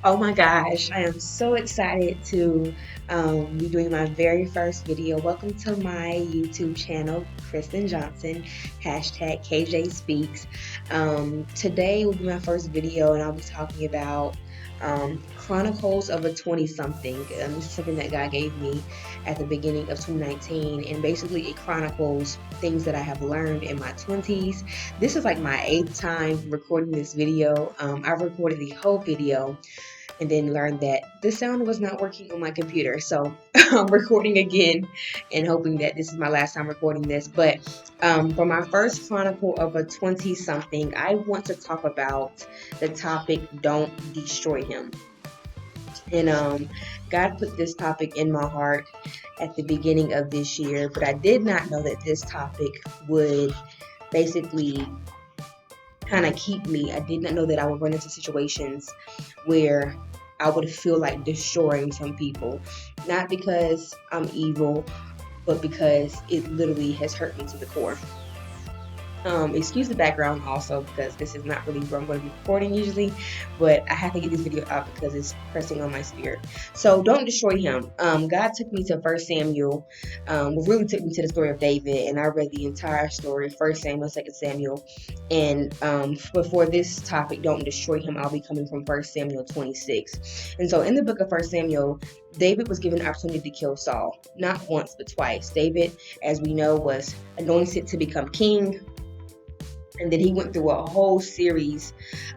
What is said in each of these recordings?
Oh my gosh, I am so excited to be doing my very first video. Welcome to my YouTube channel, Kristen Johnson, hashtag KJ Speaks. Today will be my first video, and I'll be talking about Chronicles of a 20 something. This is something that God gave me at the beginning of 2019, and basically it chronicles things that I have learned in my 20s. This is like my 8th time recording this video. I've recorded the whole video and then learned that the sound was not working on my computer. So I'm recording again and hoping that this is my last time recording this. But for my first chronicle of a 20 something, I want to talk about the topic don't destroy him. And God put this topic in my heart at the beginning of this year, but I did not know that this topic would basically kind of keep me. I did not know that I would run into situations where I would feel like destroying some people, not because I'm evil, but because it literally has hurt me to the core. Excuse the background also, because this is not really where I'm going to be recording usually, but I have to get this video out because it's pressing on my spirit. So don't destroy him. God took me to 1 Samuel, really took me to the story of David, and I read the entire story, 1 Samuel, 2 Samuel, and before this topic, don't destroy him, I'll be coming from 1 Samuel 26. And so in the book of 1 Samuel, David was given an opportunity to kill Saul, not once but twice. David, as we know, was anointed to become king. And then he went through a whole series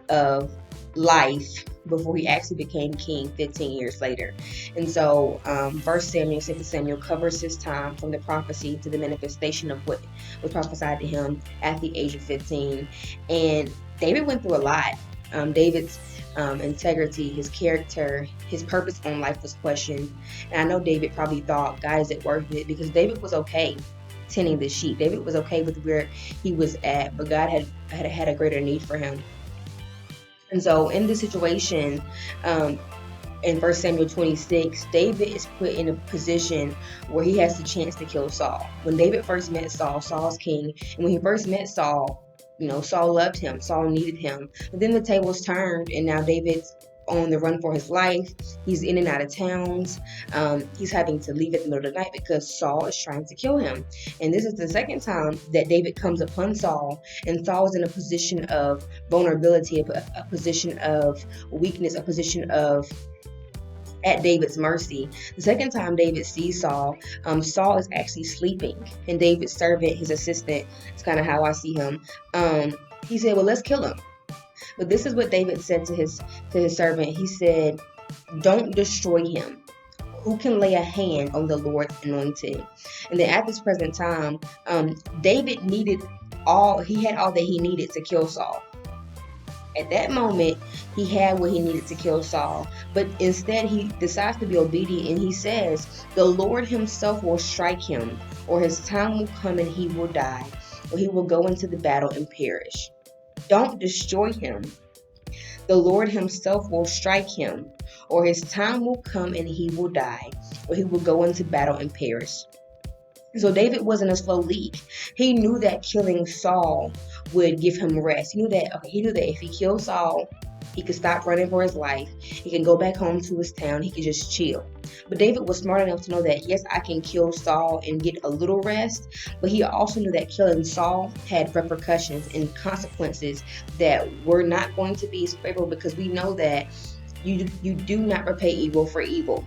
of life before he actually became king 15 years later. And so 1 Samuel, 2 Samuel covers his time from the prophecy to the manifestation of what was prophesied to him at the age of 15. And David went through a lot. David's integrity, his character, his purpose on life was questioned. And I know David probably thought, God, is it worth it? Because David was okay tending the sheep. David was okay with where he was at, but God had a greater need for him. And so in this situation, in 1 Samuel 26, David is put in a position where he has the chance to kill Saul. When David first met Saul, Saul's king, and when he first met Saul, Saul loved him, Saul needed him. But then the tables turned, and now David's on the run for his life. He's in and out of towns. He's having to leave at the middle of the night because Saul is trying to kill him. And this is the second time that David comes upon Saul, and Saul is in a position of vulnerability, a position of weakness, a position of at David's mercy. The second time David sees Saul, Saul is actually sleeping, and David's servant, his assistant, it's kind of how I see him. He said, well, let's kill him. But this is what David said to his servant. He said, don't destroy him. Who can lay a hand on the Lord's anointed? And then at this present time, David had all that he needed to kill Saul. At that moment, he had what he needed to kill Saul. But instead, he decides to be obedient, and he says, the Lord himself will strike him, or his time will come and he will die, or he will go into the battle and perish. Don't destroy him. The Lord himself will strike him, or his time will come and he will die, or he will go into battle and perish. So David wasn't a slow leak. He knew that killing Saul would give him rest. He knew that if he killed Saul, he could stop running for his life. He can go back home to his town. He could just chill. But David was smart enough to know that, yes, I can kill Saul and get a little rest. But he also knew that killing Saul had repercussions and consequences that were not going to be favorable, because we know that you do not repay evil for evil.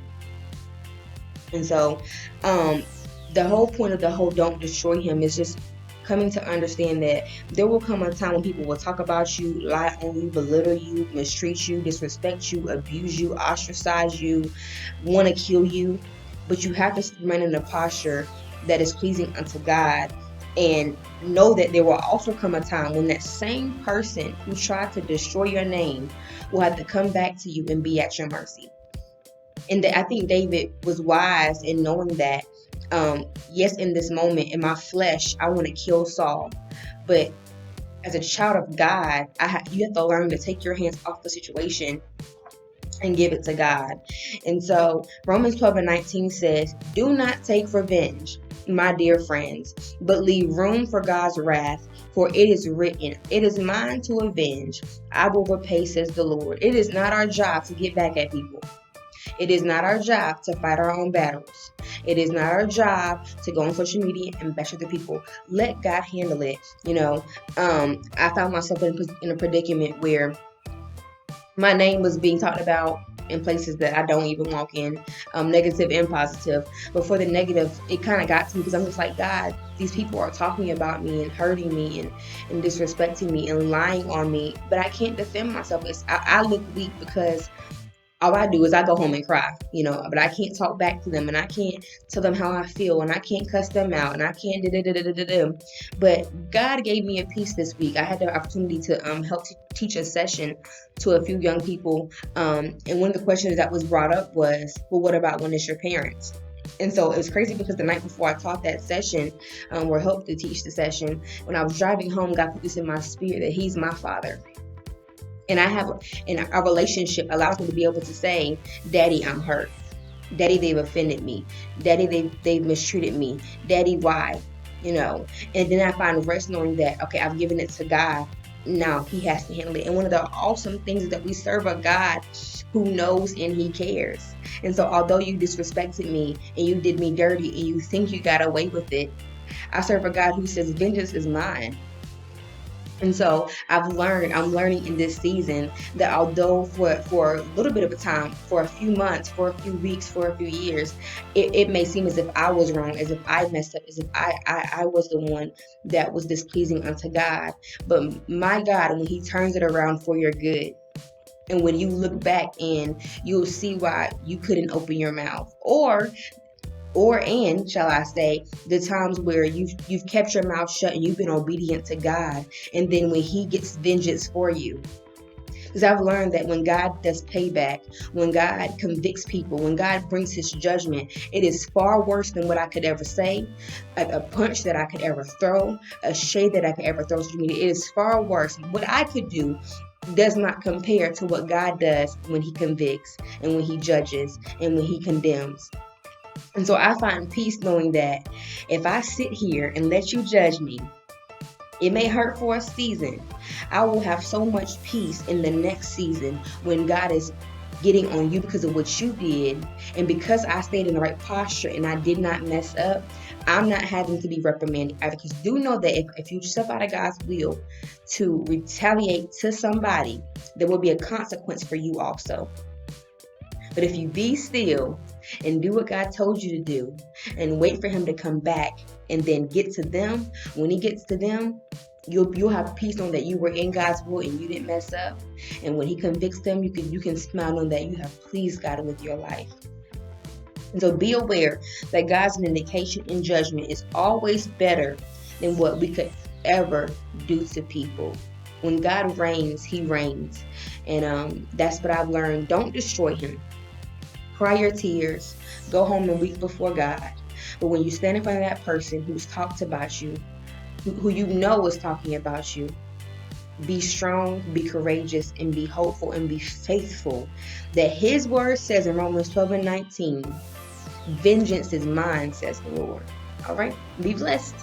And so the whole point of the whole don't destroy him is just coming to understand that there will come a time when people will talk about you, lie on you, belittle you, mistreat you, disrespect you, abuse you, ostracize you, want to kill you. But you have to remain in a posture that is pleasing unto God, and know that there will also come a time when that same person who tried to destroy your name will have to come back to you and be at your mercy. And I think David was wise in knowing that, yes, in this moment, in my flesh, I want to kill Saul. But as a child of God, you have to learn to take your hands off the situation and give it to God. And so Romans 12:19 says, do not take revenge. my dear friends, but leave room for God's wrath. For it is written, it is mine to avenge. I will repay, says the Lord. It is not our job to get back at people. It is not our job to fight our own battles. It is not our job to go on social media and bash other people. Let God handle it. I found myself in a predicament where my name was being talked about in places that I don't even walk in, negative and positive. But for the negative, it kind of got to me because I'm just like, God, these people are talking about me and hurting me and disrespecting me and lying on me. But I can't defend myself. I look weak because all I do is I go home and cry, but I can't talk back to them and I can't tell them how I feel and I can't cuss them out and I can't da-da-da-da-da-da. But God gave me a peace this week. I had the opportunity to help teach a session to a few young people. And one of the questions that was brought up was, well, what about when it's your parents? And so it's crazy because the night before I taught that session, or helped to teach the session, when I was driving home, God put this in my spirit that He's my Father. And our relationship allows me to be able to say, Daddy, I'm hurt. Daddy, they've offended me. Daddy, they've mistreated me. Daddy, why? And then I find rest knowing that, okay, I've given it to God. Now He has to handle it. And one of the awesome things is that we serve a God who knows and He cares. And so although you disrespected me and you did me dirty and you think you got away with it, I serve a God who says, vengeance is mine. And so I'm learning in this season that although for a little bit of a time, for a few months, for a few weeks, for a few years, it may seem as if I was wrong, as if I messed up, as if I was the one that was displeasing unto God. But my God, when He turns it around for your good, and when you look back and you'll see why you couldn't open your mouth, and shall I say, the times where you've kept your mouth shut and you've been obedient to God, and then when He gets vengeance for you. Because I've learned that when God does payback, when God convicts people, when God brings His judgment, it is far worse than what I could ever say, a punch that I could ever throw, a shade that I could ever throw on social media. It is far worse. What I could do does not compare to what God does when He convicts and when He judges and when He condemns. And so I find peace knowing that if I sit here and let you judge me, it may hurt for a season. I will have so much peace in the next season when God is getting on you because of what you did. And because I stayed in the right posture and I did not mess up, I'm not having to be reprimanded either. Because do know that if you step out of God's will to retaliate to somebody, there will be a consequence for you also. But if you be still and do what God told you to do and wait for Him to come back and then get to them, when He gets to them, you'll have peace on that you were in God's will and you didn't mess up. And when He convicts them, you can smile on that you have pleased God with your life. And so be aware that God's vindication and judgment is always better than what we could ever do to people. When God reigns, He reigns. And that's what I've learned. Don't destroy Him. Cry your tears, go home and weep before God. But when you stand in front of that person who's talked about you, who you know is talking about you, be strong, be courageous, and be hopeful and be faithful. That His word says in Romans 12:19, vengeance is mine, says the Lord. All right, be blessed.